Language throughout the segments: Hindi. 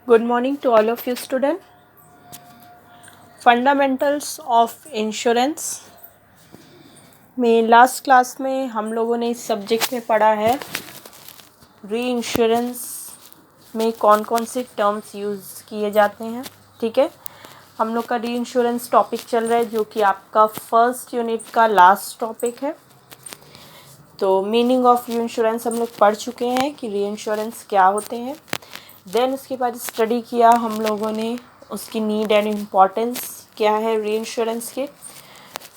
Good morning to all of you students. Fundamentals of insurance में लास्ट क्लास में हम लोगों ने इस सब्जेक्ट में पढ़ा है री इंश्योरेंस में कौन कौन से टर्म्स यूज़ किए जाते हैं। ठीक है, हम लोग का री इंश्योरेंस टॉपिक चल रहा है जो कि आपका फर्स्ट यूनिट का लास्ट टॉपिक है। तो मीनिंग ऑफ री इंश्योरेंस हम लोग पढ़ चुके हैं कि री इंश्योरेंस क्या होते हैं। देन उसके बाद स्टडी किया हम लोगों ने उसकी नीड एंड इम्पॉर्टेंस क्या है री इंश्योरेंस के।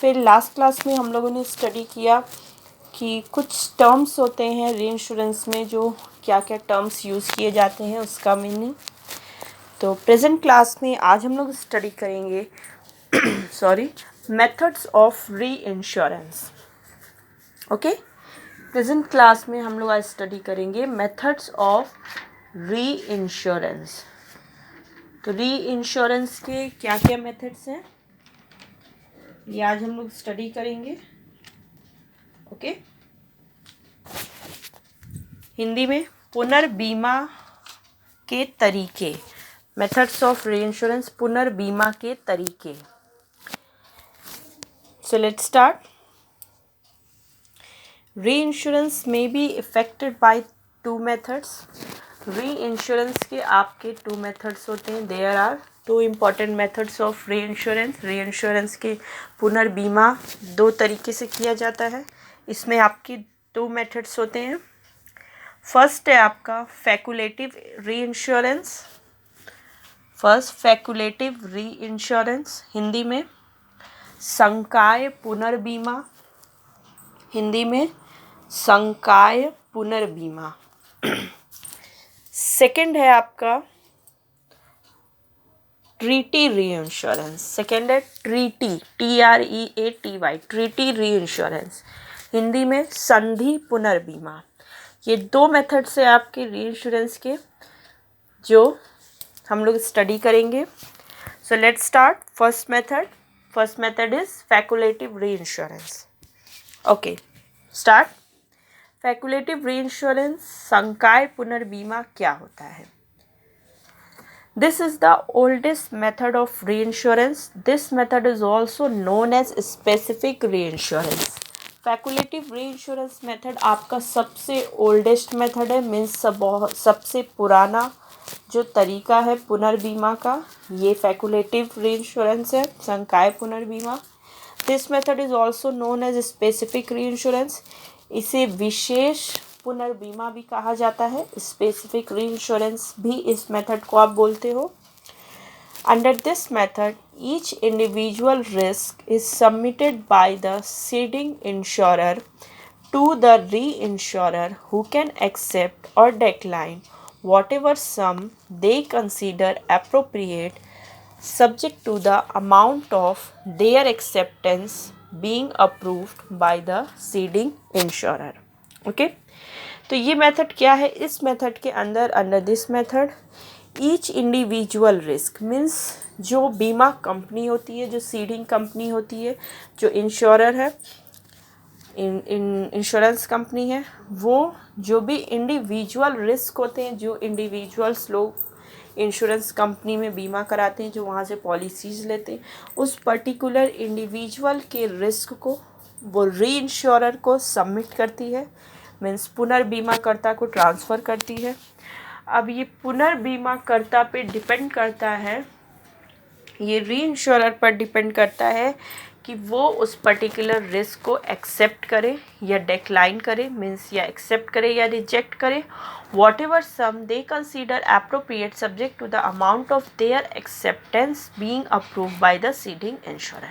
फिर लास्ट क्लास में हम लोगों ने स्टडी किया कि कुछ टर्म्स होते हैं री इंश्योरेंस में, जो क्या क्या टर्म्स यूज़ किए जाते हैं उसका मीनिंग। तो प्रेजेंट क्लास में आज हम लोग स्टडी करेंगे methods of reinsurance. Okay, present class में हम लोग आज स्टडी करेंगे मेथड्स ऑफ री इंश्योरेंस। तो री इंश्योरेंस के क्या क्या मेथड्स हैं ये आज हम लोग स्टडी करेंगे। ओके, हिंदी में पुनर्बीमा के तरीके, मेथड्स ऑफ री इंश्योरेंस, पुनर्बीमा के तरीके। So let's start. Reinsurance में be effected by two methods. Reinsurance के आपके टू मेथड्स होते हैं। There are two important methods of reinsurance. Reinsurance के पुनर्बीमा दो तरीके से किया जाता है। इसमें आपकी दो मेथड्स होते हैं। फर्स्ट है आपका फैकुलेटिव री इंश्योरेंस। फर्स्ट फैकुलेटिव री इंश्योरेंस, हिंदी में संकाय पुनर्बीमा। हिंदी में संकाय पुनर्बीमा। सेकंड है आपका ट्रीटी री इंश्योरेंस। सेकेंड है ट्रीटी, TREATY, ट्रीटी री इंश्योरेंस, हिंदी में संधि पुनर्बीमा। ये दो मेथड्स है आपके री इंश्योरेंस के जो हम लोग स्टडी करेंगे। So let's start. First method is facultative reinsurance. Okay, start. फैकुलेटिव री इंश्योरेंस, संकाय पुनर्बीमा क्या होता है? This is the oldest method of reinsurance. This method is also known as specific reinsurance. Facultative reinsurance method आपका सबसे oldest method है, मीन्स सबसे पुराना जो तरीका है पुनर्बीमा का, ये facultative reinsurance है, संकाय पुनर्बीमा। This method is also known as specific reinsurance. इसे विशेष पुनर्बीमा भी कहा जाता है, स्पेसिफिक री इंश्योरेंस भी इस मेथड को आप बोलते हो। Under this method each individual risk is submitted by the ceding insurer to the reinsurer who can accept और decline whatever sum they consider appropriate subject to the amount of their acceptance being approved by the ceding insurer. Okay, तो ये मेथड क्या है? इस मेथड के under this method each individual risk means जो बीमा कंपनी होती है, जो सीडिंग कंपनी होती है, जो इंश्योरर है, इंश्योरेंस कंपनी है, वो जो भी इंडिविजुअल रिस्क होते हैं, जो इंडिविजुअल्स लोग इंश्योरेंस कंपनी में बीमा कराते हैं, जो वहाँ से पॉलिसीज़ लेते हैं, उस पर्टिकुलर इंडिविजुअल के रिस्क को वो री इंश्योरर को सबमिट करती है, मीन्स पुनर्बीमाकर्ता को ट्रांसफ़र करती है। अब ये पुनर्बीमाकर्ता पे डिपेंड करता है, ये री इंश्योरर पर डिपेंड करता है कि वो उस पर्टिकुलर रिस्क को एक्सेप्ट करे या डिक्लाइन करे, मीन्स या एक्सेप्ट करे या रिजेक्ट करे, whatever sum they consider appropriate subject to the amount of their acceptance being approved by the ceding insurer.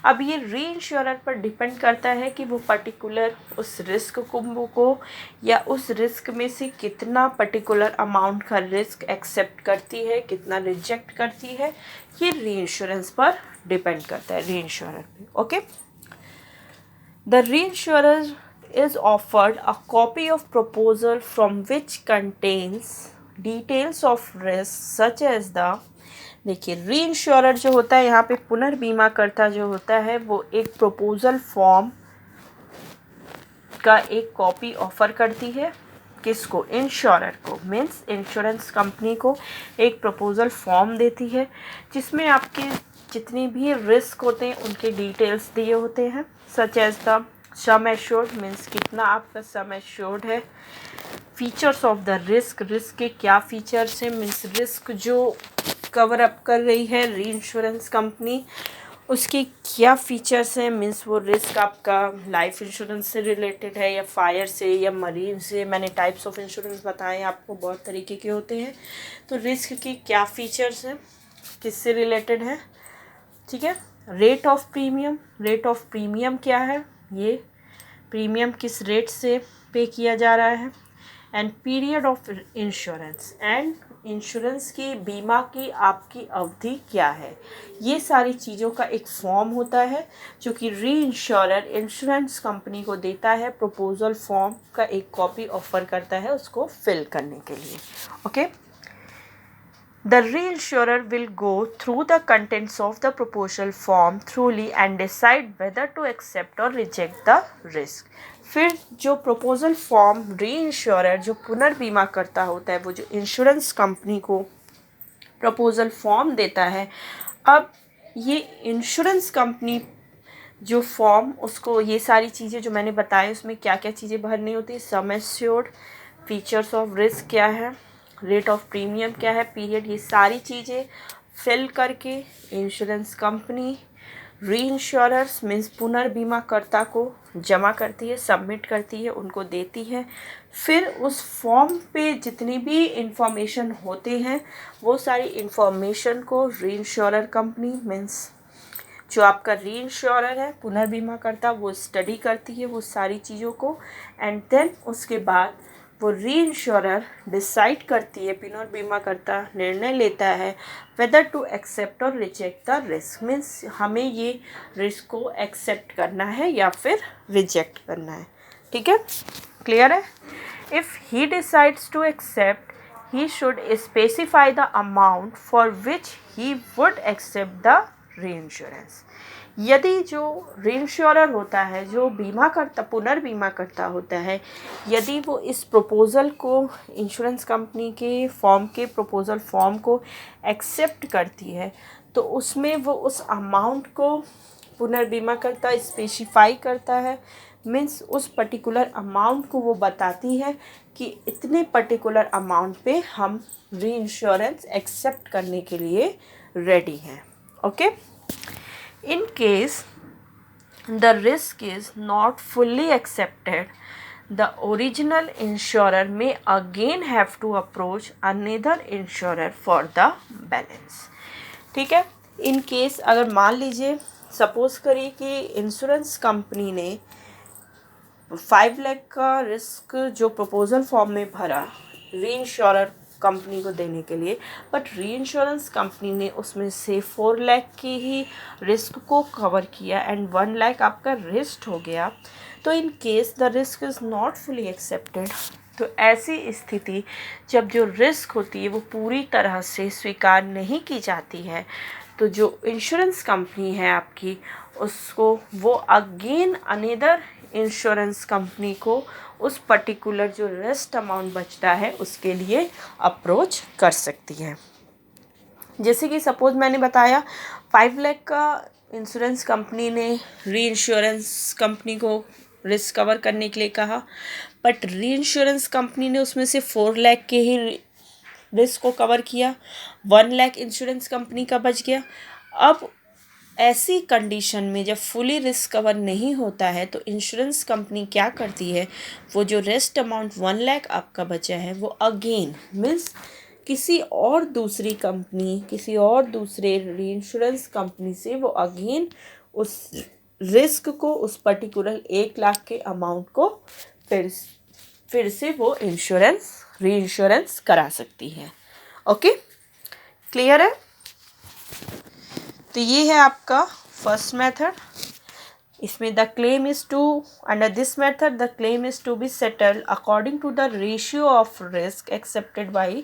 अब ये री इंश्योरर पर डिपेंड करता है कि वो पर्टिकुलर उस रिस्क को या उस रिस्क में से कितना पर्टिकुलर अमाउंट का रिस्क एक्सेप्ट करती है, कितना रिजेक्ट करती है, ये री इंश्योरेंस पर डिपेंड करता है, री इंश्योरर पे। ओके, द री insurer is offered a copy of proposal from which contains details of risk such as the, देखिए री इंश्योरर जो होता है यहाँ पे पुनर्बीमाकर्ता जो होता है वो एक प्रपोजल फॉर्म का एक कॉपी ऑफर करती है किसको, इंश्योरर को, मीन्स इंश्योरेंस कंपनी को एक प्रपोजल फॉर्म देती है जिसमें आपके जितने भी रिस्क होते हैं उनके डिटेल्स दिए होते हैं, such as the sum assured, means कितना आपका सम एश्योर्ड है, features of the risk, risk के क्या फीचर्स हैं, मीन्स रिस्क जो कवर अप कर रही है री इंश्योरेंस कंपनी उसके क्या फीचर्स हैं, मीन्स वो रिस्क आपका लाइफ इंश्योरेंस से रिलेटेड है या फायर से या मरीन से, मैंने टाइप्स ऑफ इंश्योरेंस बताए आपको, बहुत तरीके के होते हैं। तो रिस्क के क्या फीचर्स हैं, किससे रिलेटेड है, ठीक है। Rate of premium, rate of premium क्या है, ये प्रीमियम किस रेट से पे किया जा रहा है, and period of insurance, and insurance की बीमा की आपकी अवधि क्या है। ये सारी चीज़ों का एक फॉर्म होता है जो कि री इंश्योरर इंश्योरेंस कंपनी को देता है, प्रपोजल फॉर्म का एक कॉपी ऑफर करता है उसको फिल करने के लिए। Okay, The reinsurer will go through the contents of the proposal form thoroughly and decide whether to accept or reject the risk. फिर जो प्रपोजल फॉर्म री इंश्योरर जो पुनर्बीमा करता होता है वो जो इंश्योरेंस कंपनी को प्रपोजल फॉर्म देता है, अब ये इंश्योरेंस कंपनी जो फॉर्म उसको ये सारी चीज़ें जो मैंने बताई उसमें क्या क्या चीज़ें भरनी होती है, sum assured, features of risk क्या है, रेट ऑफ प्रीमियम क्या है, पीरियड, ये सारी चीज़ें फिल करके इंश्योरेंस कंपनी री इंश्योरर्स मीन्स पुनर्बीमाकर्ता को जमा करती है, सबमिट करती है, उनको देती है। फिर उस फॉर्म पे जितनी भी इंफॉर्मेशन होते हैं वो सारी इंफॉर्मेशन को री इंश्योरर कंपनी मीन्स जो आपका री इंश्योरर है पुनर्बीमाकर्ता वो स्टडी करती है वो सारी चीज़ों को, एंड देन उसके बाद वो री इंश्योरर डिसाइड करती है, पुनर्बीमाकर्ता निर्णय लेता है वेदर टू एक्सेप्ट और रिजेक्ट द रिस्क, मीन्स हमें ये रिस्क को एक्सेप्ट करना है या फिर रिजेक्ट करना है। ठीक है, क्लियर है। If he decides to accept he should specify the amount for which he would accept the reinsurance। यदि जो रीइंश्योरर होता है जो बीमा करता पुनर्बीमा करता होता है, यदि वो इस प्रपोज़ल को इंश्योरेंस कंपनी के फॉर्म के प्रपोज़ल फॉर्म को एक्सेप्ट करती है तो उसमें वो उस अमाउंट को पुनर्बीमा करता स्पेसिफाई करता है, मीन्स उस पर्टिकुलर अमाउंट को वो बताती है कि इतने पर्टिकुलर अमाउंट पे हम री इंश्योरेंस एक्सेप्ट करने के लिए रेडी हैं। Okay, in case the risk is not fully accepted the original insurer में again have to approach another insurer for the balance. ठीक है, इन केस अगर मान लीजिए सपोज़ करिए कि इंश्योरेंस कंपनी ने 5 लाख का रिस्क जो प्रपोजल फॉर्म में भरा री इंश्योरर कंपनी को देने के लिए, बट री इंश्योरेंस कंपनी ने उसमें से 4 लाख की ही रिस्क को कवर किया एंड 1 लाख आपका रिस्क हो गया, तो इन case the risk is not fully accepted, तो ऐसी स्थिति जब जो रिस्क होती है वो पूरी तरह से स्वीकार नहीं की जाती है तो जो इंश्योरेंस कंपनी है आपकी उसको वो अगेन अनदर इंश्योरेंस कंपनी को उस पर्टिकुलर जो रेस्ट अमाउंट बचता है उसके लिए अप्रोच कर सकती है। जैसे कि सपोज़ मैंने बताया 5 लाख का इंश्योरेंस कंपनी ने री इंश्योरेंस कंपनी को रिस्क कवर करने के लिए कहा, बट री इंश्योरेंस कंपनी ने उसमें से 4 लाख के ही रिस्क को कवर किया, 1 लाख इंश्योरेंस कंपनी का बच गया। अब ऐसी कंडीशन में जब फुली रिस्क कवर नहीं होता है तो इंश्योरेंस कंपनी क्या करती है, वो जो रेस्ट अमाउंट 1 लाख आपका बचा है वो अगेन मीन्स किसी और दूसरी कंपनी किसी और दूसरे री इंश्योरेंस कंपनी से वो अगेन उस रिस्क को उस पर्टिकुलर 1 लाख के अमाउंट को फिर से वो री इंश्योरेंस करा सकती है। ओके, क्लियर है। तो ये है आपका फर्स्ट मेथड। इसमें the claim is to under this method the claim is to be settled according to the ratio of risk accepted by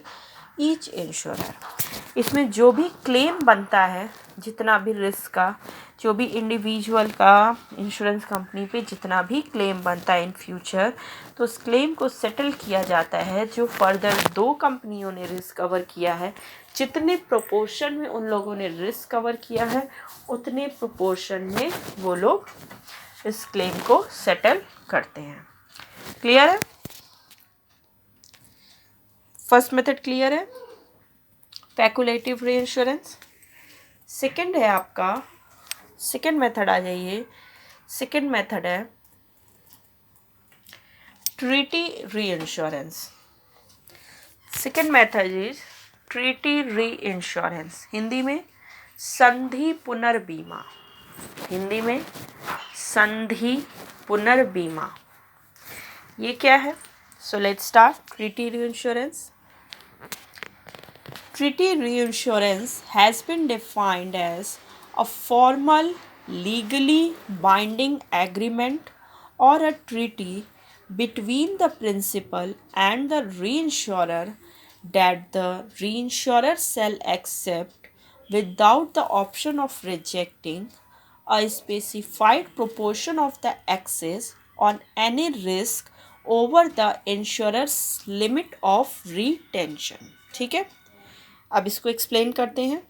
each insurer. इसमें जो भी क्लेम बनता है जितना भी रिस्क का जो भी इंडिविजुअल का इंश्योरेंस कंपनी पे जितना भी क्लेम बनता है इन फ्यूचर, तो उस क्लेम को सेटल किया जाता है। जो फर्दर 2 कंपनियों ने रिस्क कवर किया है, जितने प्रोपोर्शन में उन लोगों ने रिस्क कवर किया है, उतने प्रोपोर्शन में वो लोग इस क्लेम को सेटल करते हैं। क्लियर है? फर्स्ट मेथड क्लियर है, स्पेकुलेटिव रीइंश्योरेंस। सेकंड है आपका, सेकंड मेथड आ जाइए। सेकंड मेथड है treaty reinsurance. Second method is treaty reinsurance, Hindi में संधि पुनर्बीमा। हिंदी में संधि पुनर्बीमा, ये क्या है? सो let's start. Treaty reinsurance. Treaty reinsurance has been defined as a formal, legally binding agreement or a treaty between the principal and the reinsurer that the reinsurer shall accept without the option of rejecting a specified proportion of the excess on any risk over the insurer's limit of retention. ठीक है, अब इसको एक्सप्लेन करते हैं।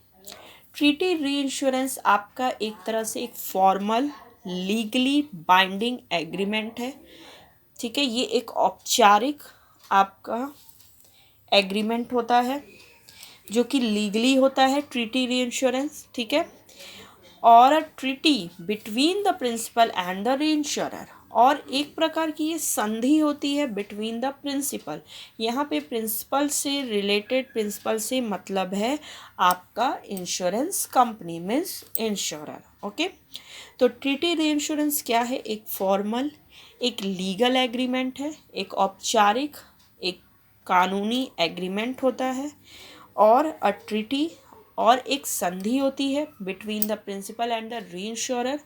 ट्रीटी रीइंश्योरेंस आपका एक तरह से एक फॉर्मल, लीगली बाइंडिंग एग्रीमेंट है। ठीक है, ये एक औपचारिक आपका एग्रीमेंट होता है जो कि लीगली होता है, ट्रीटी रीइंश्योरेंस। ठीक है, और a treaty between the principal and the reinsurer, और एक प्रकार की ये संधि होती है बिटवीन द प्रिंसिपल। यहाँ पे प्रिंसिपल से रिलेटेड, प्रिंसिपल से मतलब है आपका insurance company means insurer. Okay, तो ट्रीटी रीइंश्योरेंस क्या है? एक फॉर्मल, एक लीगल एग्रीमेंट है, एक औपचारिक, एक कानूनी एग्रीमेंट होता है, और अ ट्रीटी, और एक संधि होती है between the principal and the reinsurer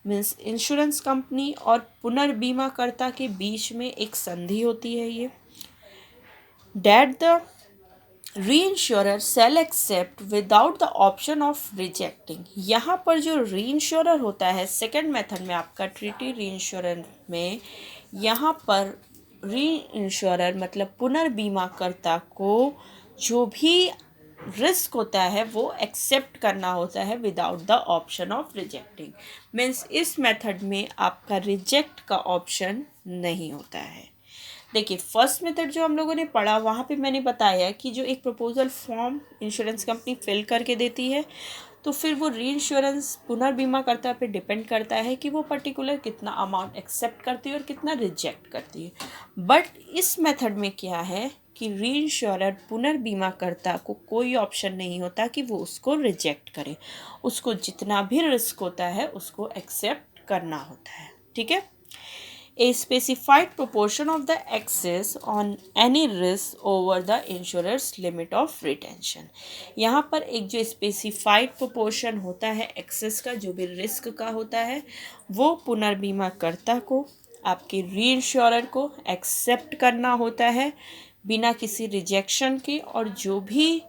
means insurance company और पुनर्बीमाकर्ता के बीच में एक संधि होती है ये। That the reinsurer shall accept without the option of rejecting. यहाँ पर जो रीइंश्योरर होता है सेकेंड मेथड में आपका ट्रीटी रीइंश्योरेंस में, यहाँ पर रीइंश्योरर मतलब पुनर्बीमाकर्ता को जो भी रिस्क होता है वो एक्सेप्ट करना होता है without the option of rejecting. Means इस मेथड में आपका रिजेक्ट का ऑप्शन नहीं होता है। देखिए, फर्स्ट मेथड जो हम लोगों ने पढ़ा वहाँ पे मैंने बताया कि जो एक proposal form insurance company fill करके देती है, तो फिर वो रीइंश्योरेंस पुनर्बीमाकर्ता पे डिपेंड करता है कि वो पर्टिकुलर कितना अमाउंट एक्सेप्ट करती है और कितना रिजेक्ट करती है। बट इस मेथड में क्या है कि रीइंश्योरर पुनर्बीमाकर्ता को कोई ऑप्शन नहीं होता कि वो उसको रिजेक्ट करे, उसको जितना भी रिस्क होता है उसको एक्सेप्ट करना होता है। ठीक है, a specified proportion of the excess on any risk over the insurer's limit of retention। यहाँ पर एक जो स्पेसिफाइड प्रोपोर्शन होता है एक्सेस का, जो भी रिस्क का होता है, वो पुनर्बीमाकर्ता को, आपके रीइंश्योरर को एक्सेप्ट करना होता है बिना किसी रिजेक्शन के, और जो भी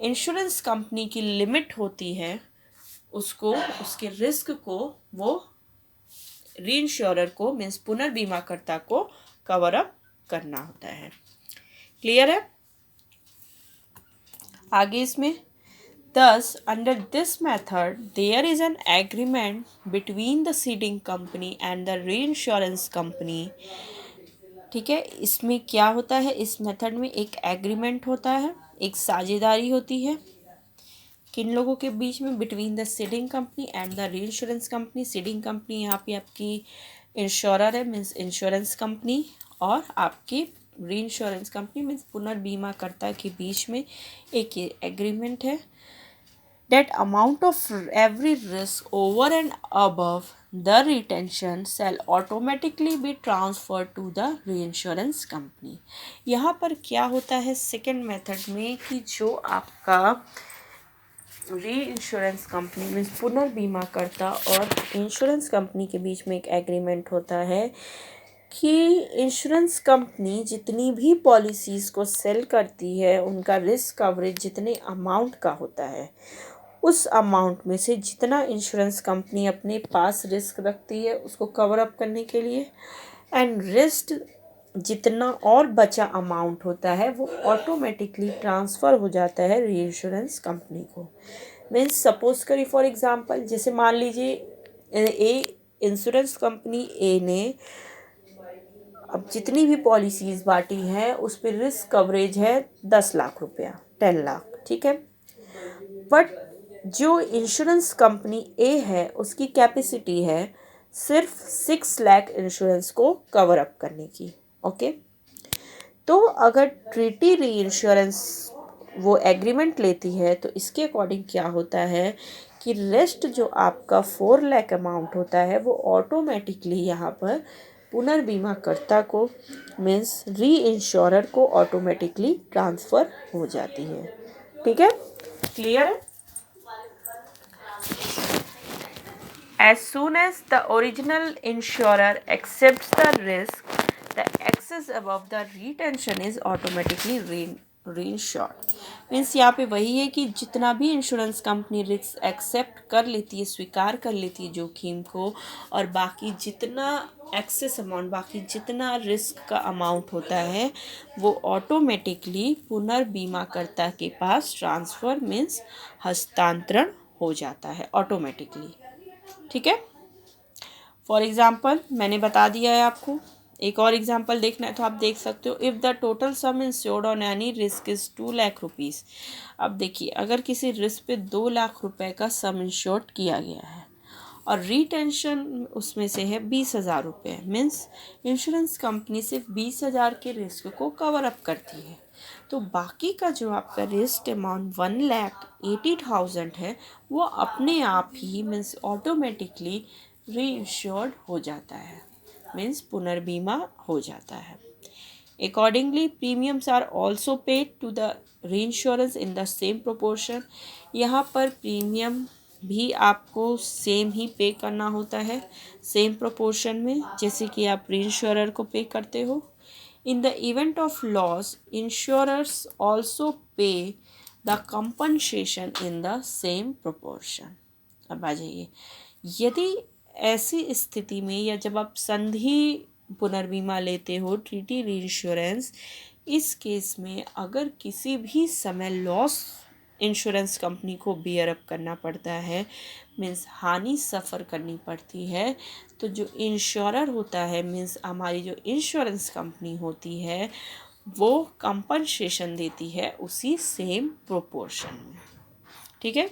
इंश्योरेंस कंपनी की लिमिट होती है उसको, उसके रिस्क को वो रीइंश्योरर को मीन्स पुनर्बीमाकर्ता को कवर अप करना होता है। क्लियर है? आगे इसमें thus under this method there is an agreement between the ceding company and the reinsurance company। ठीक है, इसमें क्या होता है? इस मेथड में एक एग्रीमेंट होता है, एक साझेदारी होती है किन लोगों के बीच में? Between the seeding company and the reinsurance company. Seeding company यहाँ पे आपकी इंश्योरर है मीन्स इंश्योरेंस कंपनी, और आपकी रीइंश्योरेंस कंपनी मीन्स पुनर्बीमाकर्ता के बीच में एक एग्रीमेंट है। That amount of every risk over and above the retention shall automatically be transferred to the reinsurance company। यहाँ पर क्या होता है सेकेंड मेथड में कि जो आपका री इंश्योरेंस कंपनी मीन्स पुनर्बीमाकर्ता और इंश्योरेंस कंपनी के बीच में एक एग्रीमेंट होता है कि इंश्योरेंस कंपनी जितनी भी पॉलिसीज़ को सेल करती है उनका रिस्क कवरेज जितने अमाउंट का होता है उस अमाउंट में से जितना इंश्योरेंस कंपनी अपने पास रिस्क रखती है उसको कवर अप करने के लिए, एंड रेस्ट जितना और बचा अमाउंट होता है वो ऑटोमेटिकली ट्रांसफ़र हो जाता है री इंश्योरेंस कंपनी को। मीन्स सपोज करिए फॉर एग्जांपल, जैसे मान लीजिए ए इंश्योरेंस कंपनी ए ने अब जितनी भी पॉलिसीज़ बांटी हैं उस पर रिस्क कवरेज है 10 लाख रुपया, 10 लाख, ठीक है। बट जो इंश्योरेंस कंपनी ए है उसकी कैपेसिटी है सिर्फ 6 लाख इंश्योरेंस को कवर अप करने की। ओके, तो अगर ट्रीटी री इंश्योरेंस वो एग्रीमेंट लेती है तो इसके अकॉर्डिंग क्या होता है कि रेस्ट जो आपका 4 लाख अमाउंट होता है वो ऑटोमेटिकली यहाँ पर पुनर्बीमाकर्ता को मीन्स री इंश्योरर को ऑटोमेटिकली ट्रांसफ़र हो जाती है। ठीक है, क्लियर है। As soon as the original insurer accepts the risk, the excess above the retention is automatically reinsured. Means यहाँ पे वही है कि जितना भी इंश्योरेंस कंपनी रिस्क एक्सेप्ट कर लेती है, स्वीकार कर लेती है जोखिम को, और बाकी जितना एक्सेस अमाउंट, बाकी जितना रिस्क का अमाउंट होता है वो ऑटोमेटिकली पुनर्बीमाकर्ता के पास ट्रांसफ़र मीन्स हस्तांतरण हो जाता है ऑटोमेटिकली। ठीक है, फॉर एग्ज़ाम्पल मैंने बता दिया है आपको, एक और एग्जांपल देखना है तो आप देख सकते हो। If the total sum insured on any risk is 2 lakh rupees. अब देखिए, अगर किसी रिस्क पे 2 लाख रुपए का सम इंश्योर्ड किया गया है और रिटेंशन उसमें से है 20,000 रुपये, मीन्स इंश्योरेंस कंपनी सिर्फ 20,000 के रिस्क को कवर अप करती है, तो बाकी का जो आपका रिस्क अमाउंट 1,80,000 है वो अपने आप ही मीन्स ऑटोमेटिकली री इंश्योर्ड हो जाता है, मीन्स पुनर्बीमा हो जाता है। Accordingly premiums are also paid to the reinsurance in the same proportion. यहाँ पर प्रीमियम भी आपको सेम ही पे करना होता है, सेम प्रोपोर्शन में जैसे कि आप री इंश्योरर को पे करते हो। In the event of loss, insurers also pay the compensation in the same proportion. अब आ जाइए, यदि ऐसी स्थिति में या जब आप संधि पुनर्बीमा लेते हो, ट्रीटी री इंश्योरेंस, इस केस में अगर किसी भी समय लॉस इंश्योरेंस कंपनी को बियर अप करना पड़ता है, मीन्स हानि सफ़र करनी पड़ती है, तो जो इंश्योरर होता है मीन्स हमारी जो इंश्योरेंस कंपनी होती है वो कंपनसेशन देती है उसी सेम प्रोपोर्शन में। ठीक है,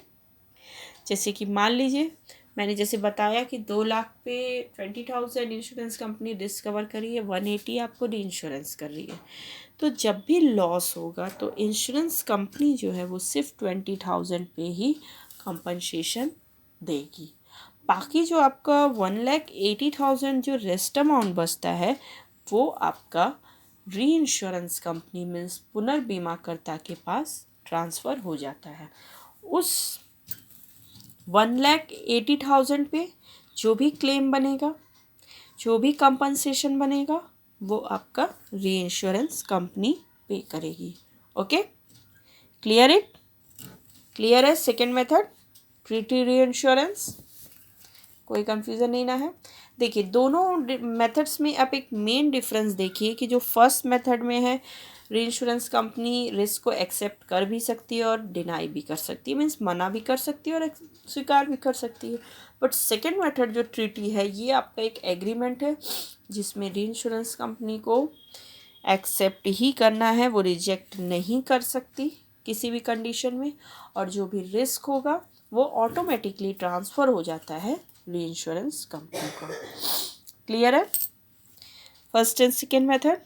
जैसे कि मान लीजिए मैंने जैसे बताया कि 2 लाख पे 20,000 इंश्योरेंस कंपनी रिस्क कवर करी है, 180 आपको री इंश्योरेंस कर रही है, तो जब भी लॉस होगा तो इंश्योरेंस कंपनी जो है वो सिर्फ 20,000 पे ही कंपनसेशन देगी। बाकी जो आपका 1,80,000 जो रेस्ट अमाउंट बचता है वो आपका री इंश्योरेंस कंपनी मीन्स पुनर्बीमाकर्ता के पास ट्रांसफ़र हो जाता है। उस 1,80,000 पे जो भी क्लेम बनेगा, जो भी कंपनसेशन बनेगा वो आपका री इंश्योरेंस कंपनी पे करेगी। ओके, क्लियर इट, क्लियर है सेकेंड मेथड ट्रीटी री इंश्योरेंस, कोई कंफ्यूजन नहीं ना है। देखिए दोनों मेथड्स में आप एक मेन डिफरेंस देखिए कि जो फर्स्ट मेथड में है री इंश्योरेंस कंपनी रिस्क को एक्सेप्ट कर भी सकती है और डिनाई भी कर सकती है, मीन्स मना भी कर सकती है और स्वीकार भी कर सकती है। बट सेकेंड मेथड जो ट्रीटी है ये आपका एक एग्रीमेंट है जिसमें री इंश्योरेंस कंपनी को एक्सेप्ट ही करना है, वो रिजेक्ट नहीं कर सकती किसी भी कंडीशन में, और जो भी रिस्क होगा वो ऑटोमेटिकली ट्रांसफ़र हो जाता है री इंश्योरेंस कंपनी को। क्लियर है फर्स्ट एंड सेकेंड मेथड।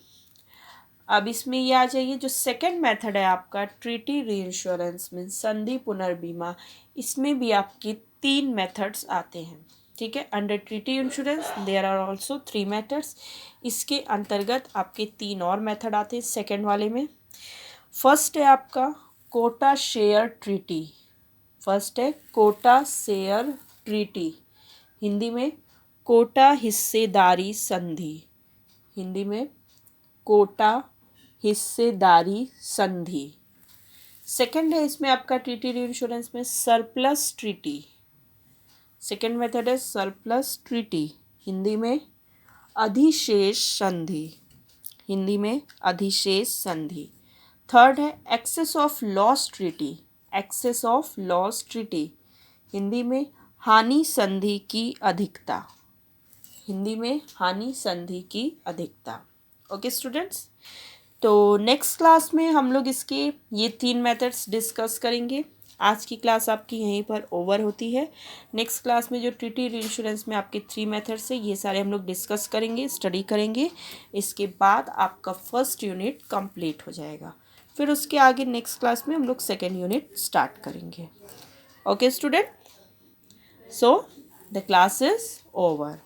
अब इसमें ये आ जाइए, जो सेकेंड मेथड है आपका ट्रीटी री इंश्योरेंस में संधि पुनर्बीमा, इसमें भी आपकी 3 मेथड्स आते हैं। ठीक है, under treaty insurance there are also 3 methods. इसके अंतर्गत आपके 3 और मेथड आते हैं सेकेंड वाले में। फर्स्ट है आपका कोटा शेयर ट्रीटी, फर्स्ट है कोटा शेयर ट्रीटी, हिंदी में कोटा हिस्सेदारी संधि, हिंदी में कोटा हिस्सेदारी संधि। सेकेंड है इसमें आपका ट्रीटी री इंश्योरेंस में सरप्लस ट्रीटी। सेकेंड मेथड है सरप्लस ट्रीटी, हिंदी में अधिशेष संधि, हिंदी में अधिशेष संधि। थर्ड है excess of loss treaty, excess of loss treaty, Hindi में हानि संधि की अधिकता, हिंदी में हानि संधि की अधिकता। ओके स्टूडेंट्स, तो नेक्स्ट क्लास में हम लोग इसके ये 3 मेथड्स डिस्कस करेंगे। आज की क्लास आपकी यहीं पर ओवर होती है। नेक्स्ट क्लास में जो ट्रीटी इंश्योरेंस में आपके 3 मेथड्स है ये सारे हम लोग डिस्कस करेंगे, स्टडी करेंगे। इसके बाद आपका फर्स्ट यूनिट कंप्लीट हो जाएगा। फिर उसके आगे नेक्स्ट क्लास में हम लोग सेकेंड यूनिट स्टार्ट करेंगे। Okay student, so the class is over.